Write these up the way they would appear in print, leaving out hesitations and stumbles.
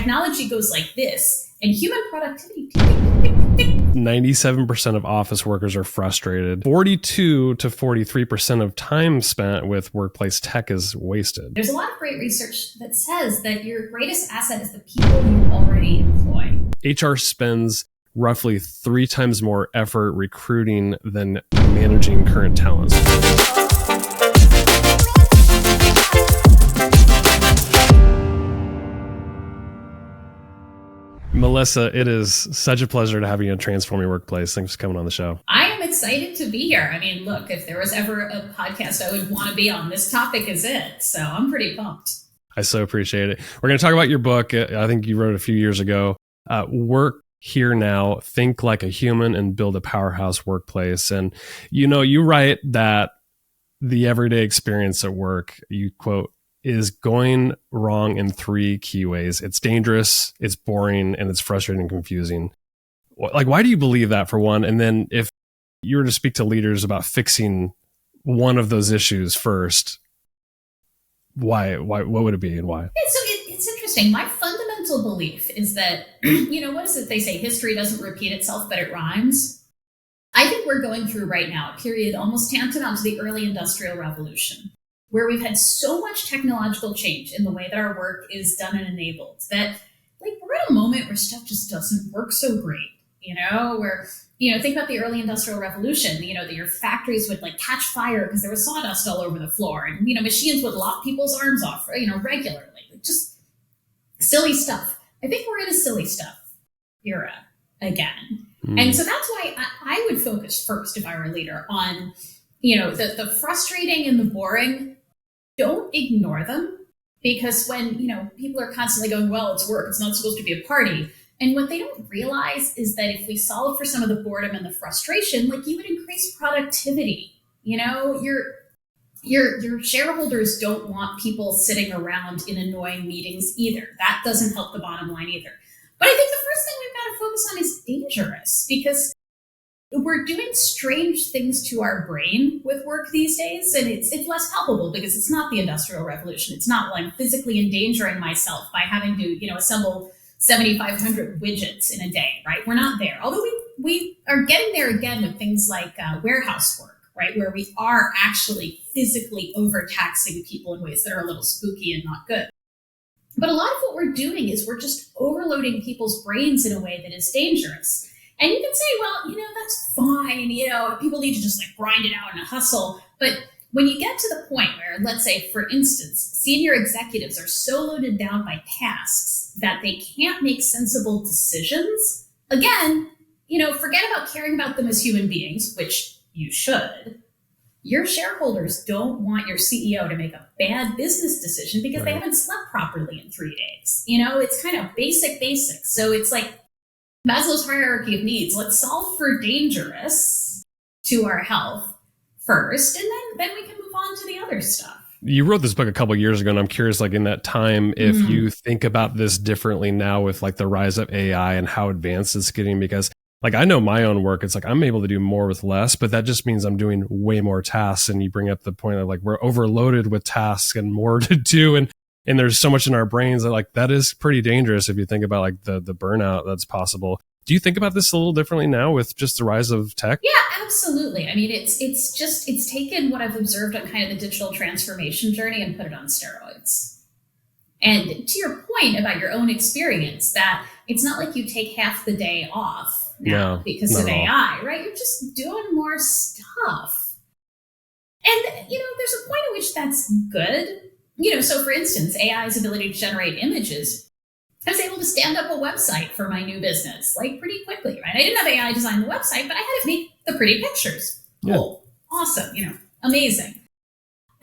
technology goes like this and human productivity 97% of office workers are frustrated. 42 to 43% of time spent with workplace tech is wasted. There's a lot of great research that says that your greatest asset is the people you already employ. HR spends roughly 3 times more effort recruiting than managing current talent. Melissa, it is such a pleasure to have you on Transform Your Workplace. Thanks for coming on the show. I am excited to be here. I mean, look, if there was ever a podcast I would want to be on, this topic is it. So I'm pretty pumped. I so appreciate it. We're going to talk about your book. I think you wrote it a few years ago. Work Here Now, Think Like a Human and Build a Powerhouse Workplace. And, you write that the everyday experience at work, you quote, is going wrong in 3 key ways. It's dangerous, it's boring, and it's frustrating and confusing. Like, why do you believe that, for one? And then if you were to speak to leaders about fixing one of those issues first, what would it be and why? It's interesting. My fundamental belief is that, what is it they say? History doesn't repeat itself, but it rhymes. I think we're going through right now a period almost tantamount to the early industrial revolution, where we've had so much technological change in the way that our work is done and enabled that, we're at a moment where stuff just doesn't work so great, where, think about the early industrial revolution, that your factories would catch fire because there was sawdust all over the floor, and, machines would lop people's arms off, regularly, just silly stuff. I think we're in a silly stuff era again. And so that's why I would focus first, if I were a leader, on, the frustrating and the boring. Don't ignore them, because when, people are constantly going, well, it's work, it's not supposed to be a party. And what they don't realize is that if we solve for some of the boredom and the frustration, you would increase productivity. Your shareholders don't want people sitting around in annoying meetings either. That doesn't help the bottom line either. But I think the first thing we've got to focus on is dangerous, because we're doing strange things to our brain with work these days, and it's less palpable because it's not the Industrial Revolution. It's not like physically endangering myself by having to, assemble 7,500 widgets in a day, right? We're not there. Although we are getting there again with things like warehouse work, right? Where we are actually physically overtaxing people in ways that are a little spooky and not good. But a lot of what we're doing is we're just overloading people's brains in a way that is dangerous. And you can say, well, that's fine. People need to just grind it out in a hustle. But when you get to the point where, let's say, for instance, senior executives are so loaded down by tasks that they can't make sensible decisions, again, forget about caring about them as human beings, which you should. Your shareholders don't want your CEO to make a bad business decision because they haven't slept properly in 3 days. It's kind of basics. So it's like Maslow's hierarchy of needs. Let's solve for dangerous to our health first, and then we can move on to the other stuff. You wrote this book a couple of years ago, and I'm curious, in that time, if you think about this differently now with the rise of AI and how advanced it's getting, because I know my own work, it's I'm able to do more with less, but that just means I'm doing way more tasks. And you bring up the point of we're overloaded with tasks and more to do. And there's so much in our brains that that is pretty dangerous if you think about the burnout that's possible. Do you think about this a little differently now with just the rise of tech? Yeah, absolutely. I mean, it's taken what I've observed on kind of the digital transformation journey and put it on steroids. And to your point about your own experience, that it's not like you take half the day off now because of AI, right? You're just doing more stuff. And, there's a point at which that's good. So for instance, AI's ability to generate images, I was able to stand up a website for my new business, pretty quickly, right? I didn't have AI design the website, but I had to make the pretty pictures. Cool. Yeah. Awesome. Amazing.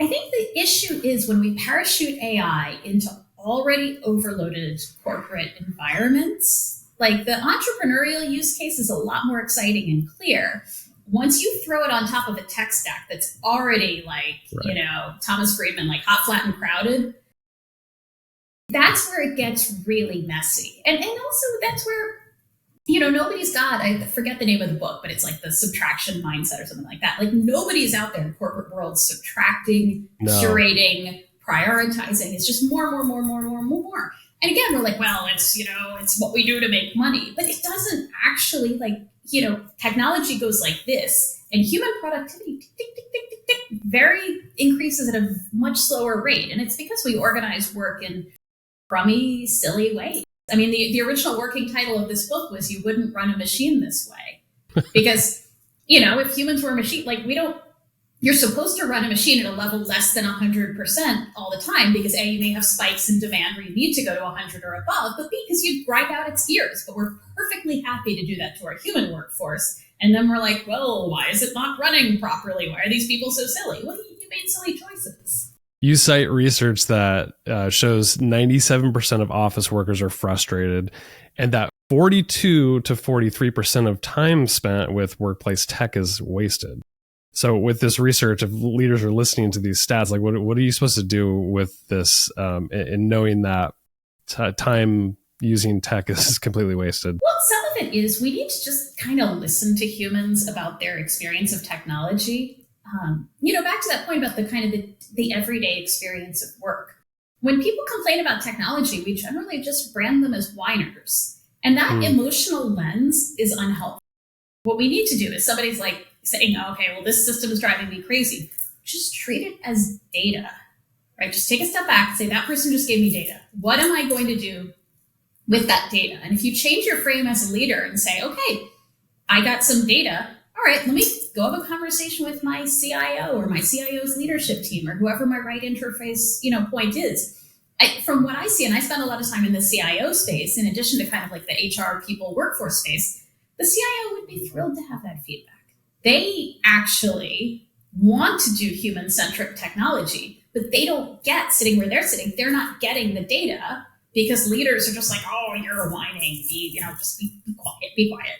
I think the issue is when we parachute AI into already overloaded corporate environments, the entrepreneurial use case is a lot more exciting and clear. Once you throw it on top of a tech stack that's already Thomas Friedman, hot, flat, and crowded, that's where it gets really messy. And also that's where, nobody's got, I forget the name of the book, but it's the subtraction mindset or something like that. Nobody's out there in the corporate world subtracting, curating, prioritizing. It's just more. And again, we're like, well, it's what we do to make money, but it doesn't actually, technology goes like this, and human productivity tick, tick, tick, tick, tick, tick, very increases at a much slower rate. And it's because we organize work in crummy, silly ways. I mean, the original working title of this book was "You Wouldn't Run a Machine This Way," because if humans were a machine, you're supposed to run a machine at a level less than 100% all the time, because A, you may have spikes in demand where you need to go to 100 or above, but B, because you'd grind out its gears. But we're perfectly happy to do that to our human workforce. And then we're like, well, why is it not running properly? Why are these people so silly? Well, you made silly choices. You cite research that shows 97% of office workers are frustrated, and that 42 to 43% of time spent with workplace tech is wasted. So with this research, if leaders are listening to these stats, what are you supposed to do with this in knowing that time using tech is completely wasted? Well, some of it is we need to just kind of listen to humans about their experience of technology. Back to that point about the kind of the everyday experience of work. When people complain about technology, we generally just brand them as whiners. And that emotional lens is unhelpful. What we need to do is somebody's like saying, okay, well, this system is driving me crazy. Just treat it as data, right? Just take a step back and say, that person just gave me data. What am I going to do with that data? And if you change your frame as a leader and say, okay, I got some data. All right, let me go have a conversation with my CIO or my CIO's leadership team or whoever my right interface, point is. From what I see, and I spend a lot of time in the CIO space, in addition to kind of like the HR people workforce space, the CIO would be thrilled to have that feedback. They actually want to do human-centric technology, but they don't get sitting where they're sitting. They're not getting the data because leaders are just like, oh, you're whining. Just be quiet.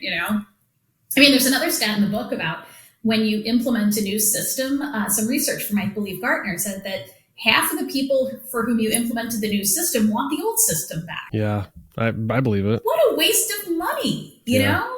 I mean, there's another stat in the book about when you implement a new system. Some research from, I believe, Gartner said that half of the people for whom you implemented the new system want the old system back. Yeah, I believe it. What a waste of money, you know?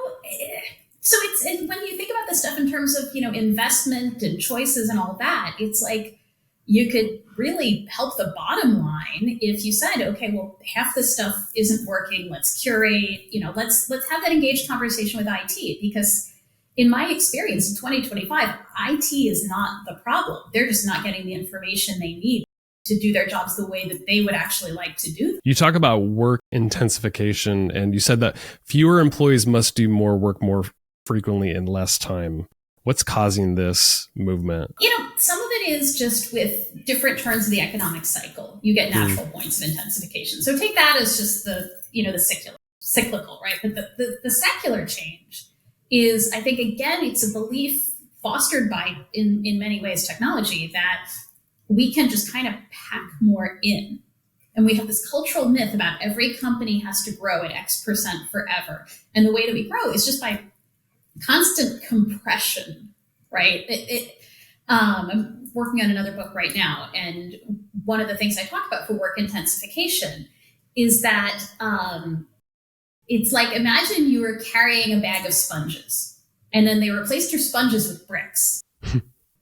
So and when you think about this stuff in terms of, investment and choices and all that, it's like you could really help the bottom line if you said, okay, well, half the stuff isn't working. Let's curate, let's have that engaged conversation with IT, because in my experience in 2025, IT is not the problem. They're just not getting the information they need to do their jobs the way that they would actually like to do them. You talk about work intensification, and you said that fewer employees must do more work more frequently in less time. What's causing this movement? Some of it is just with different turns of the economic cycle. You get natural points of intensification. So take that as just the cyclical, right? But the secular change is, I think, again, it's a belief fostered by, in many ways, technology, that we can just kind of pack more in. And we have this cultural myth about every company has to grow at X% forever. And the way that we grow is just by constant compression, right? I'm working on another book right now. And one of the things I talk about for work intensification is that it's like, imagine you were carrying a bag of sponges and then they replaced your sponges with bricks.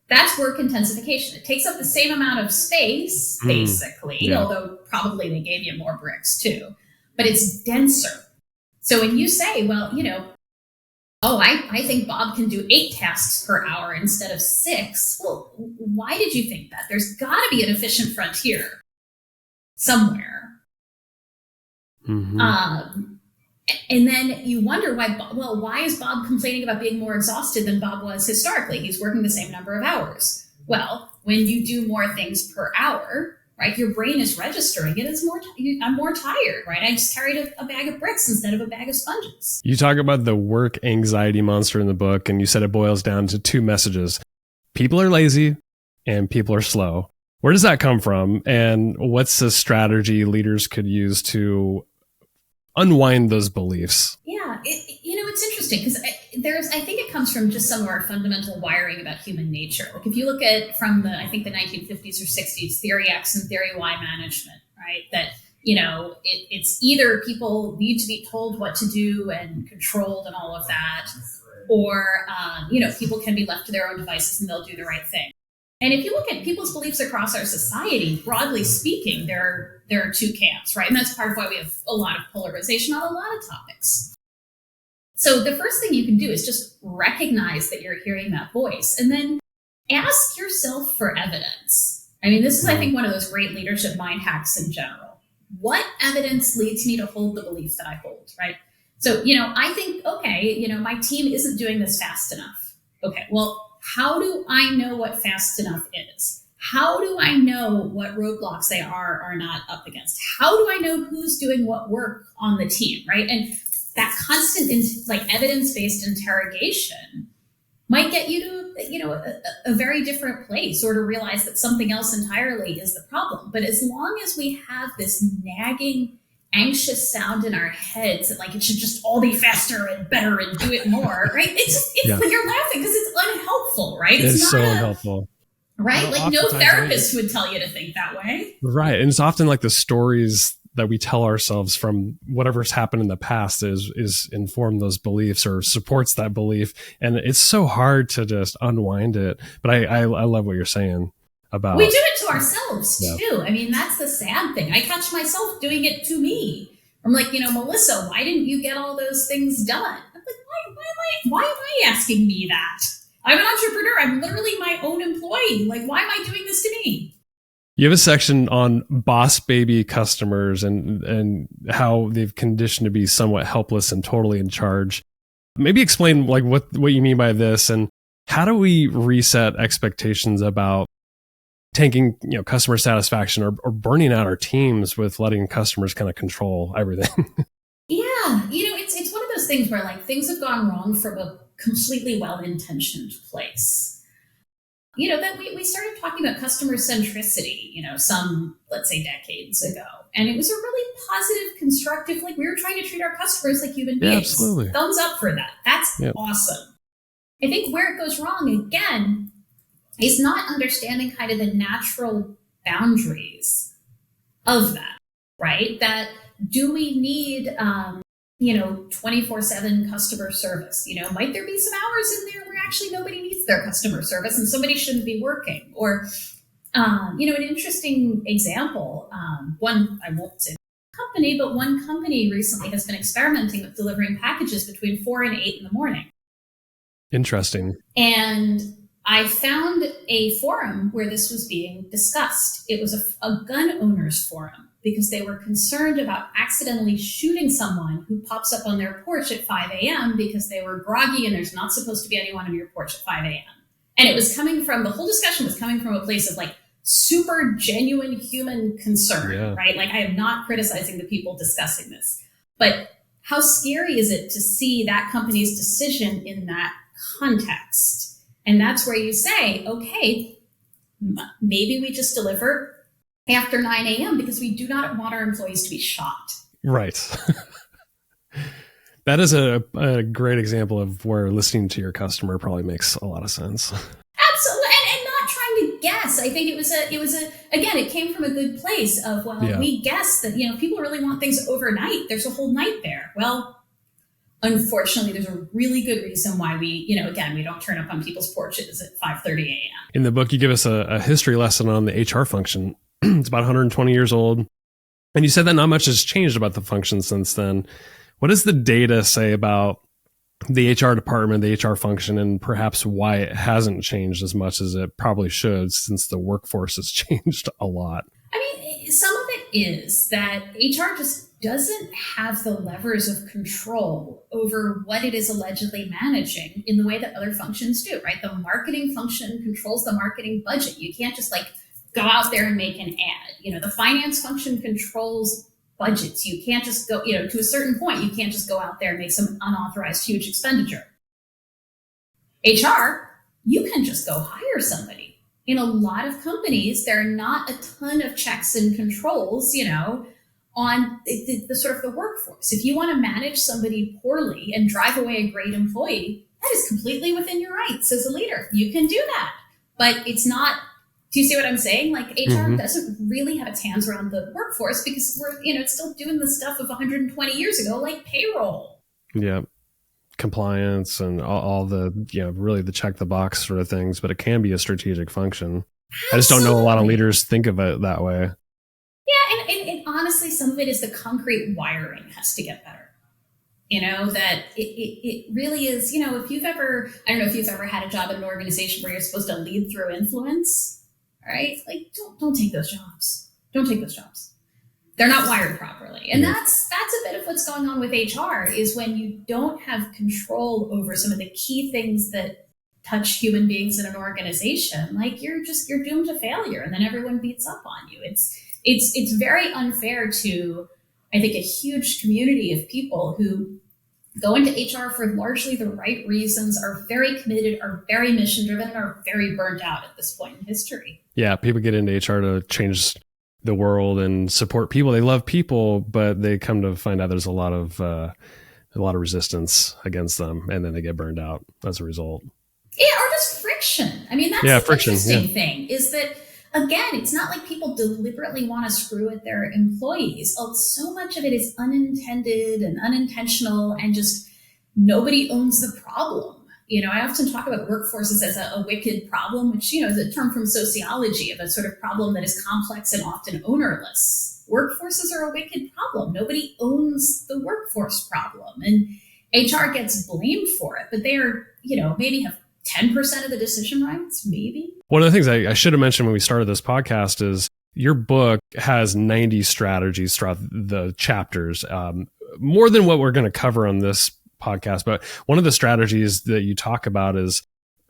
That's work intensification. It takes up the same amount of space, basically, although probably they gave you more bricks too, but it's denser. So when you say, well, I think Bob can do 8 tasks per hour instead of 6. Well, why did you think that? There's got to be an efficient frontier somewhere. And then you wonder why is Bob complaining about being more exhausted than Bob was historically? He's working the same number of hours. Well, when you do more things per hour, right, your brain is registering it as I'm more tired, right? I just carried a bag of bricks instead of a bag of sponges. You talk about the work anxiety monster in the book, and you said it boils down to 2 messages. People are lazy and people are slow. Where does that come from? And what's the strategy leaders could use to unwind those beliefs? Yeah, it's interesting because I think it comes from just some of our fundamental wiring about human nature. Like if you look at from the 1950s or 60s, theory X and theory Y management, right? That, it's either people need to be told what to do and controlled and all of that, or, people can be left to their own devices and they'll do the right thing. And if you look at people's beliefs across our society, broadly speaking, there are two camps, right? And that's part of why we have a lot of polarization on a lot of topics. So the first thing you can do is just recognize that you're hearing that voice and then ask yourself for evidence. I mean, this is, I think, one of those great leadership mind hacks in general. What evidence leads me to hold the belief that I hold, right? So, I think, okay, my team isn't doing this fast enough. Okay, well, how do I know what fast enough is? How do I know what roadblocks they are not up against? How do I know who's doing what work on the team, right? And that constant, evidence-based interrogation might get you to, a very different place, or to realize that something else entirely is the problem. But as long as we have this nagging, anxious sound in our heads that it should just all be faster and better and do it more, right? It's you're laughing because it's unhelpful, right? It's not so unhelpful. Right? Well, no therapist would tell you to think that way. Right. And it's often the stories that we tell ourselves from whatever's happened in the past is inform those beliefs or supports that belief. And it's so hard to just unwind it. But I love what you're saying about. We do it to ourselves too. I mean, that's the sad thing. I catch myself doing it to me. I'm like, Melissa, why didn't you get all those things done? I'm like, why am I asking me that? I'm an entrepreneur. I'm literally my own employee. Why am I doing this to me? You have a section on boss baby customers and how they've conditioned to be somewhat helpless and totally in charge. Maybe explain what you mean by this, and how do we reset expectations about tanking customer satisfaction or burning out our teams with letting customers kind of control everything? Yeah, it's one of those things where things have gone wrong from a completely well-intentioned place. That we started talking about customer centricity, some, let's say, decades ago. And it was a really positive, constructive, we were trying to treat our customers like human beings. Absolutely. Thumbs up for that. That's awesome. I think where it goes wrong, again, is not understanding kind of the natural boundaries of that, right? That do we need 24/7 customer service? Might there be some hours in there where actually nobody needs their customer service and somebody shouldn't be working? Or, an interesting example, one, I won't say company, but one company recently has been experimenting with delivering packages between 4 and 8 in the morning. Interesting. And I found a forum where this was being discussed. It was a gun owners forum, because they were concerned about accidentally shooting someone who pops up on their porch at 5 a.m. because they were groggy and there's not supposed to be anyone on your porch at 5 a.m. And the whole discussion was coming from a place of super genuine human concern, right? I am not criticizing the people discussing this, but how scary is it to see that company's decision in that context? And that's where you say, okay, maybe we just deliver after 9 a.m. because we do not want our employees to be shot. Right. That is a great example of where listening to your customer probably makes a lot of sense. Absolutely. And not trying to guess. I think again, it came from a good place of, we guess that, people really want things overnight. There's a whole night there. Well, unfortunately, there's a really good reason why we don't turn up on people's porches at 5:30 a.m. In the book, you give us a history lesson on the HR function. It's about 120 years old. And you said that not much has changed about the function since then. What does the data say about the HR department, the HR function, and perhaps why it hasn't changed as much as it probably should, since the workforce has changed a lot? I mean, some of it is that HR just doesn't have the levers of control over what it is allegedly managing in the way that other functions do, right? The marketing function controls the marketing budget. You can't just go out there and make an ad. The finance function controls budgets. You can't just go, to a certain point, you can't just go out there and make some unauthorized huge expenditure. HR, you can just go hire somebody. In a lot of companies, there are not a ton of checks and controls, on the sort of the workforce. If you want to manage somebody poorly and drive away a great employee, that is completely within your rights as a leader. You can do that, but it's not. Do you see what I'm saying? HR doesn't really have its hands around the workforce because we're, it's still doing the stuff of 120 years ago, like payroll. Yeah. compliance and all the, really the check the box sort of things, but it can be a strategic function. I just don't know a lot of leaders think of it that way. Yeah, and honestly, some of it is the concrete wiring has to get better. That it really is, if you've ever, I don't know if you've ever had a job in an organization where you're supposed to lead through influence, right? Like, don't take those jobs. Don't take those jobs. They're not wired properly. And that's a bit of what's going on with HR is when you don't have control over some of the key things that touch human beings in an organization, like you're doomed to failure, and then everyone beats up on you. It's very unfair to, I think, a huge community of people who go into HR for largely the right reasons, are very committed, are very mission driven, and are very burnt out at this point in history. Yeah, people get into HR to change the world and support people. They love people, but they come to find out there's a lot of resistance against them, and then they get burned out as a result. Yeah, or just friction. I mean, that's the interesting thing is that, again, it's not like people deliberately want to screw with their employees. So much of it is unintended and unintentional, and just nobody owns the problem. I often talk about workforces as a wicked problem, which, is a term from sociology of a sort of problem that is complex and often ownerless. Workforces are a wicked problem. Nobody owns the workforce problem, and HR gets blamed for it, but they are, maybe have 10% of the decision rights, maybe. One of the things I should have mentioned when we started this podcast is your book has 90 strategies throughout the chapters, more than what we're going to cover on this podcast. But one of the strategies that you talk about is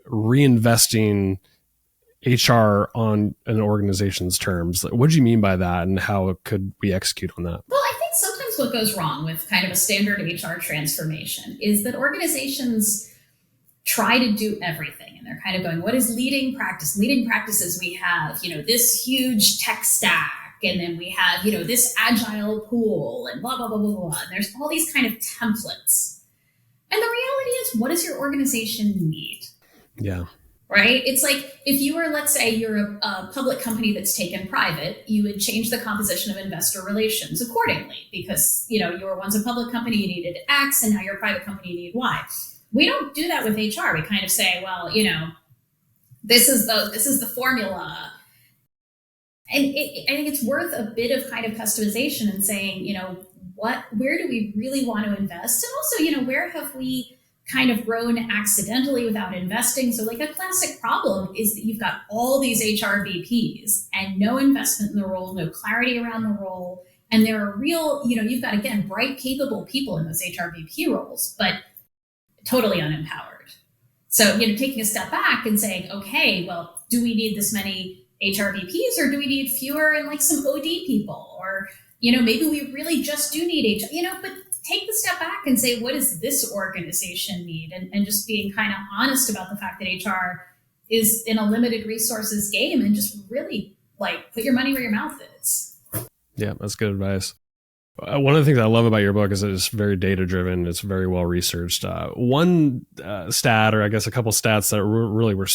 reinvesting HR on an organization's terms. What do you mean by that, and how could we execute on that? Well, I think sometimes what goes wrong with kind of a standard HR transformation is that organizations try to do everything. And they're kind of going, what is leading practice? Leading practices, we have, this huge tech stack, and then we have, this agile pool, and blah, blah, blah, blah, blah. And there's all these kind of templates. And the reality is, what does your organization need? Yeah. Right? It's like if you were, let's say you're a public company that's taken private, you would change the composition of investor relations accordingly because, you were once a public company, you needed X, and now you're a private company, you need Y. We don't do that with HR. We kind of say, well, this is the formula. And I think it's worth a bit of kind of customization and saying, where do we really want to invest? And also, where have we kind of grown accidentally without investing? So like a classic problem is that you've got all these HR VPs and no investment in the role, no clarity around the role. And there are real, you've got, again, bright, capable people in those HR VP roles, but totally unempowered. So, taking a step back and saying, okay, well, do we need this many HR VPs, or do we need fewer and like some OD people? Or, maybe we really just do need HR, but take the step back and say, what does this organization need? And just being kind of honest about the fact that HR is in a limited resources game, and just really like put your money where your mouth is. Yeah, that's good advice. One of the things I love about your book is that it's very data driven. It's very well researched. One stat, or I guess a couple stats that really were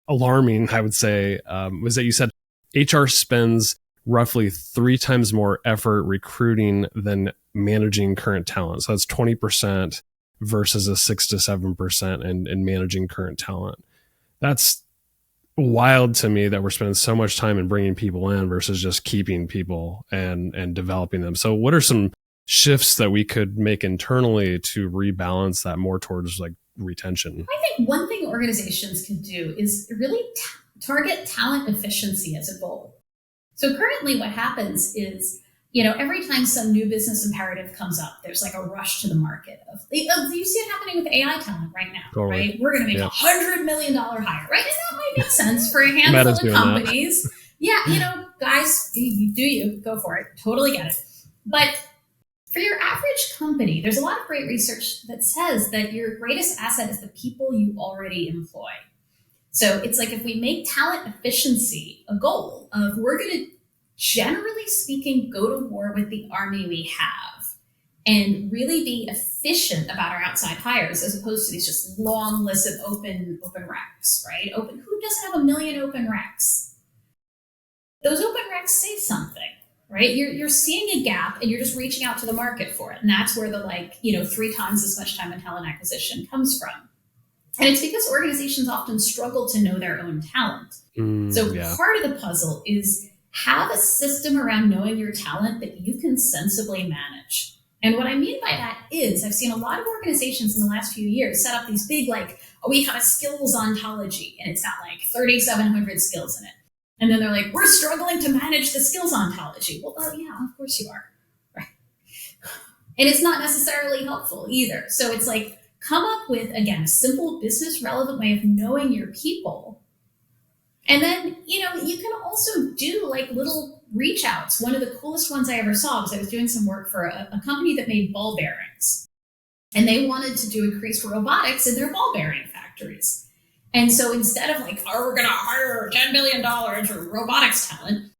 alarming, I would say, was that you said HR spends roughly 3 times more effort recruiting than managing current talent. So that's 20% versus a 6 to 7% in managing current talent. That's wild to me that we're spending so much time in bringing people in versus just keeping people and developing them. So what are some shifts that we could make internally to rebalance that more towards like retention? I think one thing organizations can do is really target talent efficiency as a goal. So currently what happens is, every time some new business imperative comes up, there's like a rush to the market. You see it happening with AI talent right now, totally. Right? We're going to make $100 million hire, right? And that might make sense for a handful of companies. That. Yeah, guys, you go for it. Totally get it. But for your average company, there's a lot of great research that says that your greatest asset is the people you already employ. So it's like if we make talent efficiency a goal of we're going to, generally speaking, go to war with the army we have and really be efficient about our outside hires as opposed to these just long lists of open recs, right? Who doesn't have a million open recs? Those open recs say something, right? You're seeing a gap and you're just reaching out to the market for it. And that's where the 3 times as much time in talent acquisition comes from. And it's because organizations often struggle to know their own talent. So part of the puzzle is have a system around knowing your talent that you can sensibly manage. And what I mean by that is I've seen a lot of organizations in the last few years set up these big, we have a skills ontology, and it's got 3,700 skills in it. And then they're like, we're struggling to manage the skills ontology. Well, yeah, of course you are. Right. And it's not necessarily helpful either. So it's come up with, again, a simple business relevant way of knowing your people. And then, you can also do little reach outs. One of the coolest ones I ever saw was I was doing some work for a company that made ball bearings. And they wanted to do increased robotics in their ball bearing factories. And so instead of we're going to hire $10 million for robotics talent,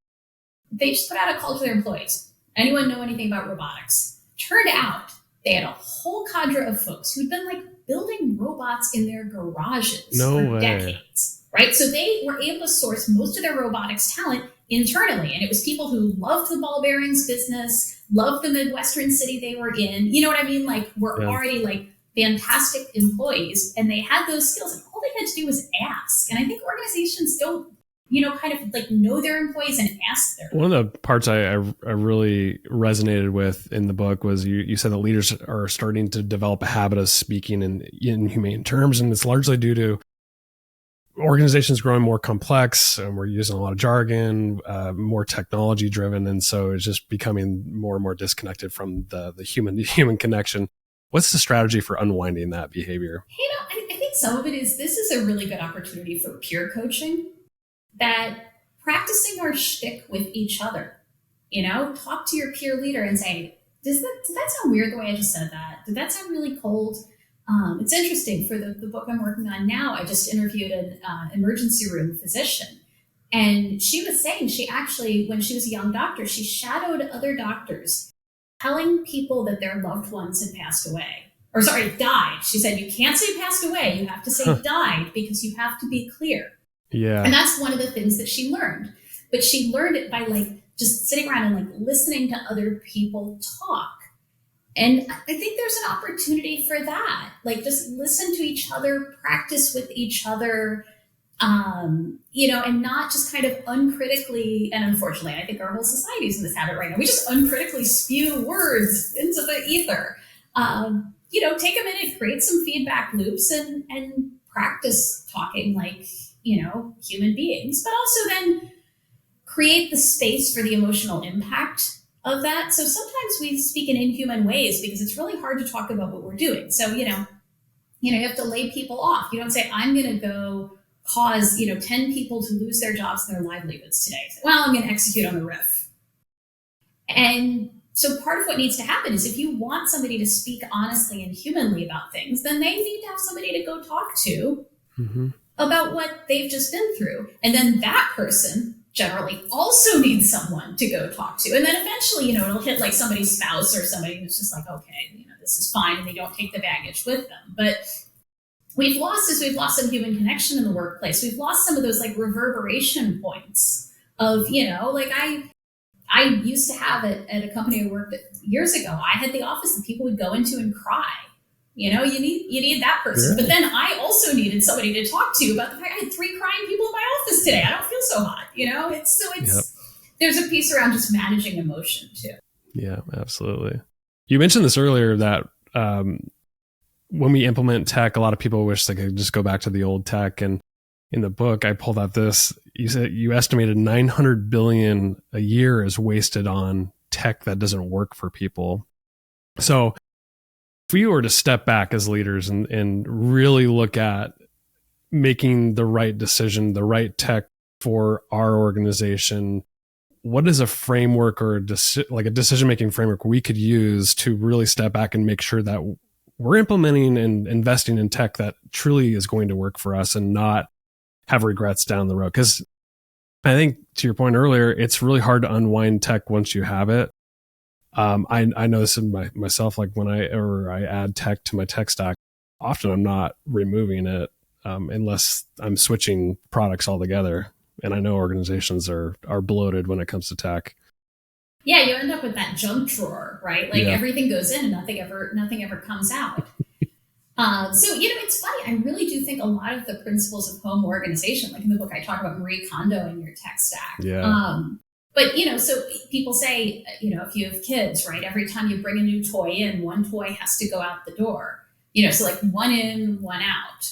they just put out a call to their employees. Anyone know anything about robotics? Turned out they had a whole cadre of folks who'd been building robots in their garages for decades, right? So they were able to source most of their robotics talent internally. And it was people who loved the ball bearings business, loved the Midwestern city they were in. You know what I mean? Were already fantastic employees, and they had those skills, and all they had to do was ask. And I think organizations don't, know their employees and ask their. One of the parts I really resonated with in the book was you said that leaders are starting to develop a habit of speaking in humane terms, and it's largely due to organizations growing more complex, and we're using a lot of jargon, more technology driven, and so it's just becoming more and more disconnected from the human connection. What's the strategy for unwinding that behavior? I think some of it is this is a really good opportunity for peer coaching, that practicing our shtick with each other. Talk to your peer leader and say, did that sound weird the way I just said that? Did that sound really cold? It's interesting. For the book I'm working on now, I just interviewed an emergency room physician. And she was saying she actually, when she was a young doctor, she shadowed other doctors telling people that their loved ones had passed away. Or died. She said, you can't say passed away. You have to say died, because you have to be clear. Yeah. And that's one of the things that she learned. But she learned it by just sitting around and listening to other people talk. And I think there's an opportunity for that. Just listen to each other, practice with each other, and not just kind of uncritically, and unfortunately, I think our whole society is in this habit right now. We just uncritically spew words into the ether. Take a minute, create some feedback loops and practice talking human beings, but also then create the space for the emotional impact of that. So sometimes we speak in inhuman ways because it's really hard to talk about what we're doing. So, you have to lay people off. You don't say, I'm going to go cause, 10 people to lose their jobs and their livelihoods today. Well, I'm going to execute on the riff. And so part of what needs to happen is if you want somebody to speak honestly and humanly about things, then they need to have somebody to go talk to about what they've just been through. And then that person generally also needs someone to go talk to. And then eventually, it'll hit somebody's spouse or somebody who's just okay, this is fine. And they don't take the baggage with them. But we've lost some human connection in the workplace. We've lost some of those reverberation points of, I used to have it at a company I worked at years ago. I had the office that people would go into and cry. You need that person. Yeah. But then I also needed somebody to talk to about the fact I had 3 crying people in my office today. I don't feel so hot. There's a piece around just managing emotion too. Yeah, absolutely. You mentioned this earlier that when we implement tech, a lot of people wish they could just go back to the old tech. And in the book, I pulled out this. You said you estimated 900 billion a year is wasted on tech that doesn't work for people. So if we were to step back as leaders and really look at making the right decision, the right tech for our organization, what is a framework or a decision-making framework we could use to really step back and make sure that we're implementing and investing in tech that truly is going to work for us and not have regrets down the road? Because I think, to your point earlier, it's really hard to unwind tech once you have it. I know this in myself, when I add tech to my tech stack, often I'm not removing it unless I'm switching products altogether. And I know organizations are bloated when it comes to tech. Yeah, you end up with that junk drawer, right? Like Yeah. everything goes in and nothing ever comes out. So, it's funny. I really do think a lot of the principles of home organization, like in the book, I talk about Marie Kondo and your tech stack. Yeah. But, so people say, if you have kids, right, every time you bring a new toy in, one toy has to go out the door, so like one in, one out.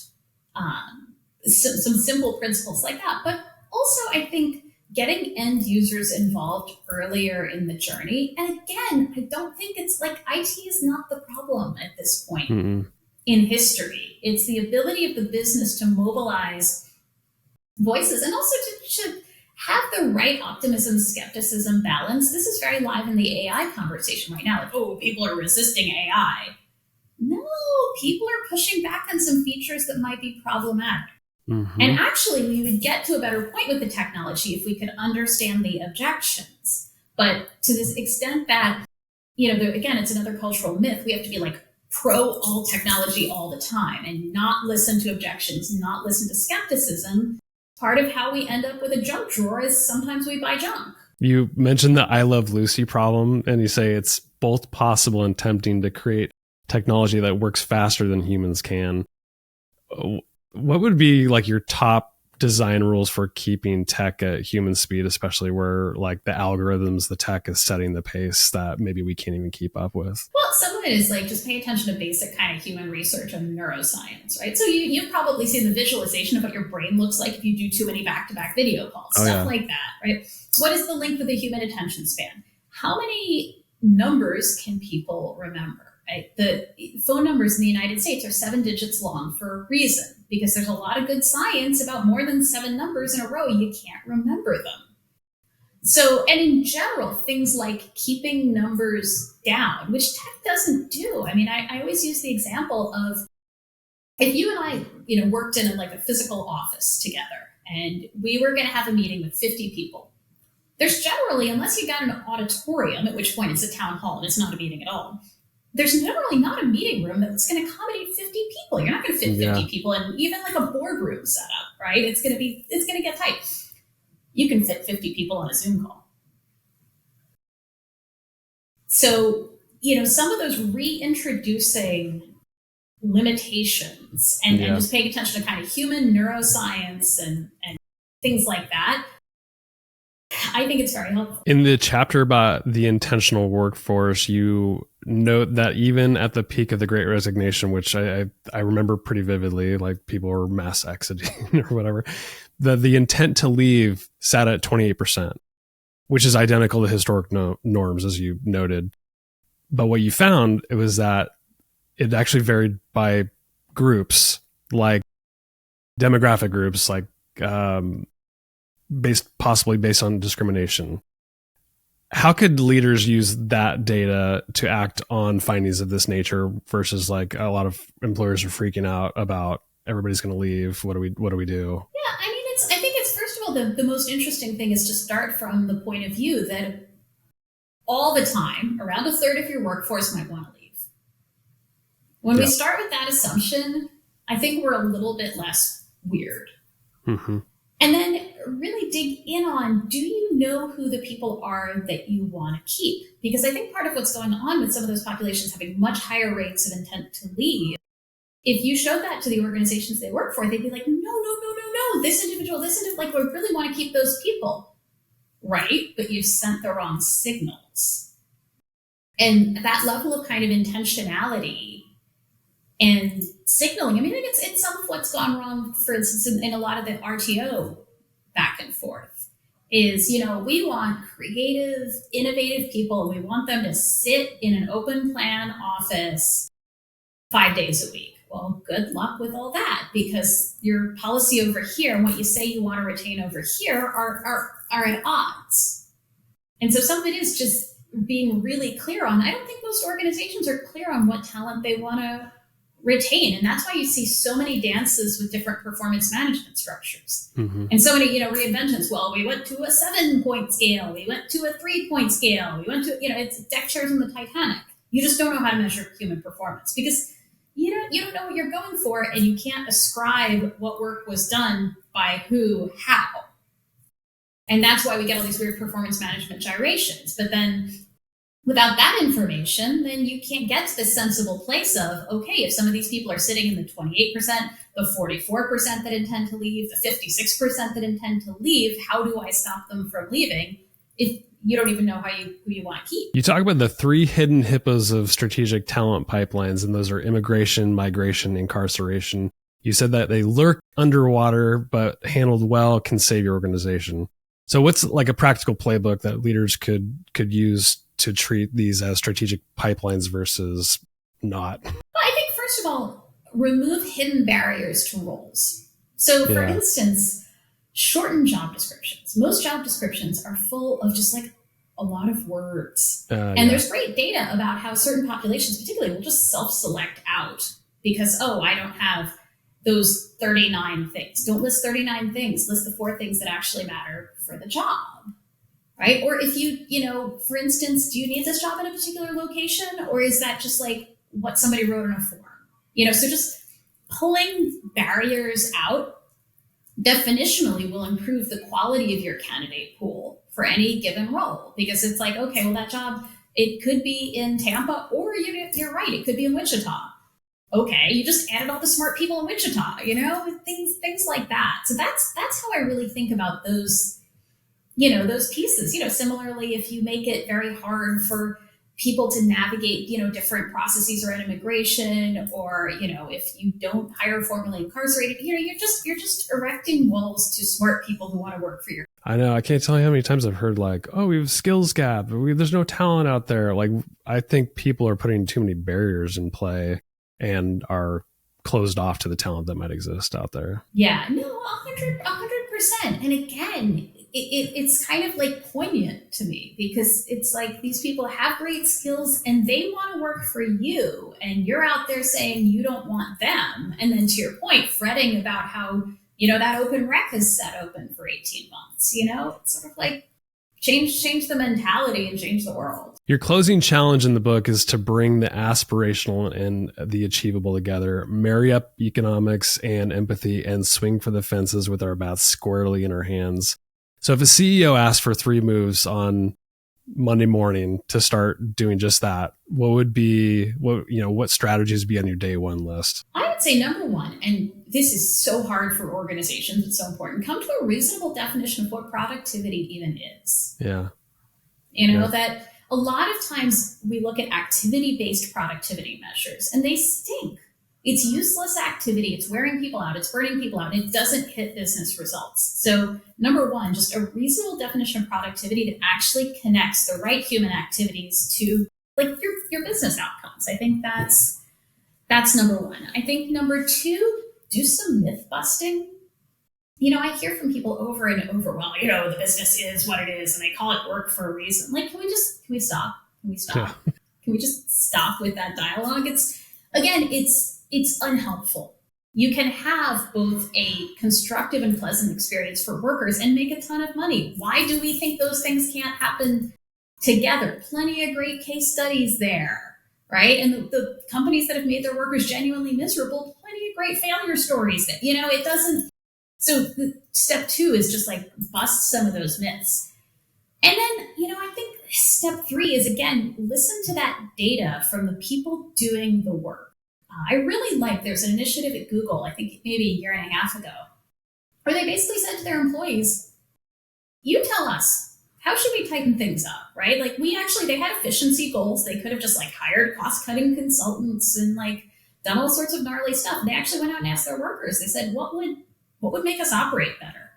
Some simple principles like that. But also, I think getting end users involved earlier in the journey. And again, I don't think it's like IT is not the problem at this point Mm-mm. in history. It's the ability of the business to mobilize voices and also to have the right optimism, skepticism balance. This is very live in the AI conversation right now. Like, oh, people are resisting AI. No, people are pushing back on some features that might be problematic. Mm-hmm. And actually, we would get to a better point with the technology if we could understand the objections. But to this extent that, again, it's another cultural myth. We have to be like pro all technology all the time and not listen to objections, not listen to skepticism. Part of how we end up with a junk drawer is sometimes we buy junk. You mentioned the I Love Lucy problem, and you say it's both possible and tempting to create technology that works faster than humans can. What would be like your top design rules for keeping tech at human speed, especially where like the algorithms, the tech is setting the pace that maybe we can't even keep up with? Well, some of it is like just pay attention to basic kind of human research and neuroscience, right? So you've probably seen the visualization of what your brain looks like if you do too many back-to-back video calls, stuff like that, right? What is the length of the human attention span? How many numbers can people remember? Right? The phone numbers in the United States are 7 digits long for a reason, because there's a lot of good science about more than 7 numbers in a row. You can't remember them. So, and in general, things like keeping numbers down, which tech doesn't do. I mean, I always use the example of if you and I, worked in like a physical office together and we were going to have a meeting with 50 people. There's generally, unless you got an auditorium, at which point it's a town hall and it's not a meeting at all, there's generally not a meeting room that's going to accommodate 50 people. You're not going to fit 50 people in even like a boardroom setup, right? It's going to get tight. You can fit 50 people on a Zoom call. So, some of those reintroducing limitations and just paying attention to kind of human neuroscience and things like that, I think it's very helpful. In the chapter about the intentional workforce, you note that even at the peak of the Great Resignation, which I remember pretty vividly, like people were mass exiting or whatever, that the intent to leave sat at 28%, which is identical to historic norms, as you noted. But what you found, it was that it actually varied by groups, like demographic groups, like possibly based on discrimination. How could leaders use that data to act on findings of this nature versus like a lot of employers are freaking out about everybody's going to leave? What do we do? Yeah, I mean, I think it's first of all, the most interesting thing is to start from the point of view that all the time, around a third of your workforce might want to leave. When we start with that assumption, I think we're a little bit less weird. Mm-hmm. And then really dig in on, do you know who the people are that you want to keep? Because I think part of what's going on with some of those populations having much higher rates of intent to leave, if you showed that to the organizations they work for, they'd be like, no, this individual, like, we really want to keep those people. Right? But you've sent the wrong signals. And that level of kind of intentionality and signaling, I mean, it's some of what's gone wrong, for instance, in a lot of the RTO back and forth is, we want creative, innovative people. We want them to sit in an open plan office 5 days a week. Well, good luck with all that, because your policy over here and what you say you want to retain over here are at odds. And so some of it is just being really clear on, I don't think most organizations are clear on what talent they want to retain. And that's why you see so many dances with different performance management structures. Mm-hmm. And so many, reinventions. Well, we went to a 7-point scale. We went to a 3-point scale. We went to, it's deck chairs on the Titanic. You just don't know how to measure human performance because you don't know what you're going for, and you can't ascribe what work was done by who, how. And that's why we get all these weird performance management gyrations. But then without that information, then you can't get to the sensible place of, okay, if some of these people are sitting in the 28%, the 44% that intend to leave, the 56% that intend to leave, how do I stop them from leaving if you don't even know who you want to keep? You talk about the 3 hidden hippos of strategic talent pipelines, and those are immigration, migration, incarceration. You said that they lurk underwater, but handled well can save your organization. So what's like a practical playbook that leaders could use to treat these as strategic pipelines versus not? Well, I think, first of all, remove hidden barriers to roles. So, for instance, shorten job descriptions. Most job descriptions are full of just like a lot of words. And there's great data about how certain populations, particularly, will just self-select out because, I don't have those 39 things. Don't list 39 things. List the 4 things that actually matter for the job. Right? Or if you, for instance, do you need this job in a particular location? Or is that just like what somebody wrote in a form? So just pulling barriers out definitionally will improve the quality of your candidate pool for any given role. Because it's like, okay, well, that job, it could be in Tampa, or you're right, it could be in Wichita. Okay, you just added all the smart people in Wichita, things like that. So that's how I really think about those those pieces. Similarly, if you make it very hard for people to navigate, different processes around immigration, or, if you don't hire formerly incarcerated, you're just erecting walls to smart people who want to work for you. I know. I can't tell you how many times I've heard like, oh, we have a skills gap. There's no talent out there. Like, I think people are putting too many barriers in play and are closed off to the talent that might exist out there. Yeah, no, 100%. And again, it's kind of like poignant to me because it's like these people have great skills and they want to work for you, and you're out there saying you don't want them. And then to your point, fretting about how, that open rec is set open for 18 months, it's sort of like change the mentality and change the world. Your closing challenge in the book is to bring the aspirational and the achievable together, marry up economics and empathy, and swing for the fences with our bats squarely in our hands. So if a CEO asks for 3 moves on Monday morning to start doing just that, what strategies would be on your day 1 list? I would say number 1, and this is so hard for organizations, it's so important, come to a reasonable definition of what productivity even is. Yeah. That a lot of times we look at activity-based productivity measures and they stink. It's useless activity. It's wearing people out. It's burning people out. And it doesn't hit business results. So number 1, just a reasonable definition of productivity that actually connects the right human activities to like your business outcomes. I think that's number 1. I think number 2, do some myth busting. I hear from people over and over, well, the business is what it is and they call it work for a reason. Like, can we stop? Yeah. Can we just stop with that dialogue? It's unhelpful. You can have both a constructive and pleasant experience for workers and make a ton of money. Why do we think those things can't happen together? Plenty of great case studies there, right? And the companies that have made their workers genuinely miserable, plenty of great failure stories that, it doesn't. So step 2 is just like bust some of those myths. And then, I think step 3 is, again, listen to that data from the people doing the work. I really there's an initiative at Google, I think maybe a year and a half ago, where they basically said to their employees, you tell us, how should we tighten things up, right? Like they had efficiency goals. They could have just hired cost-cutting consultants and done all sorts of gnarly stuff. And they actually went out and asked their workers, they said, what would make us operate better?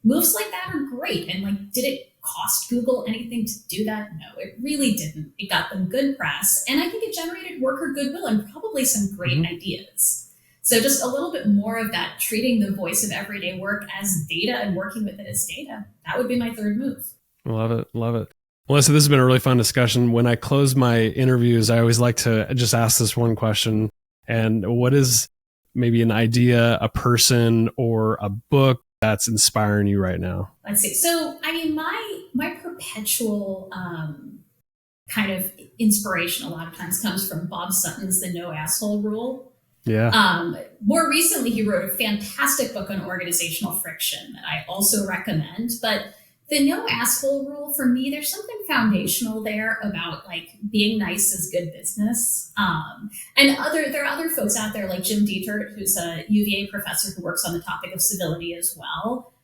Moves like that are great. And did it cost Google anything to do that? No, it really didn't. It got them good press. And I think it generated worker goodwill and probably some great ideas. So just a little bit more of that, treating the voice of everyday work as data and working with it as data. That would be my 3rd move. Love it. Love it. Melissa, this has been a really fun discussion. When I close my interviews, I always like to just ask this one question. And what is maybe an idea, a person, or a book that's inspiring you right now? Let's see. So, my perpetual kind of inspiration a lot of times comes from Bob Sutton's The No Asshole Rule. Yeah. More recently, he wrote a fantastic book on organizational friction that I also recommend. But The no asshole rule, for me, there's something foundational there about like being nice is good business. And there are other folks out there like Jim Dietert, who's a UVA professor who works on the topic of civility as well.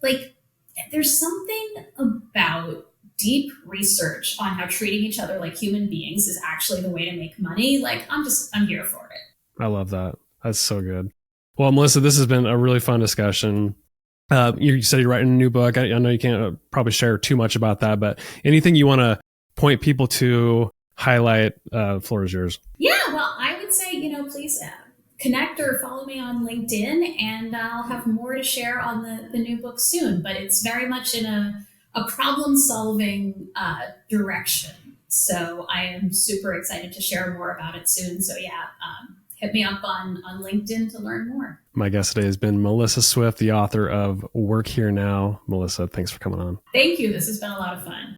Like, there's something about deep research on how treating each other like human beings is actually the way to make money. Like, I'm here for it. I love that. That's so good. Well, Melissa, this has been a really fun discussion. You said you're writing a new book. I know you can't probably share too much about that, but anything you want to point people to, highlight, the floor is yours. Yeah, well, I would say, please connect or follow me on LinkedIn, and I'll have more to share on the new book soon. But it's very much in a problem-solving direction. So I am super excited to share more about it soon. So yeah, hit me up on LinkedIn to learn more. My guest today has been Melissa Swift, the author of Work Here Now. Melissa, thanks for coming on. Thank you. This has been a lot of fun.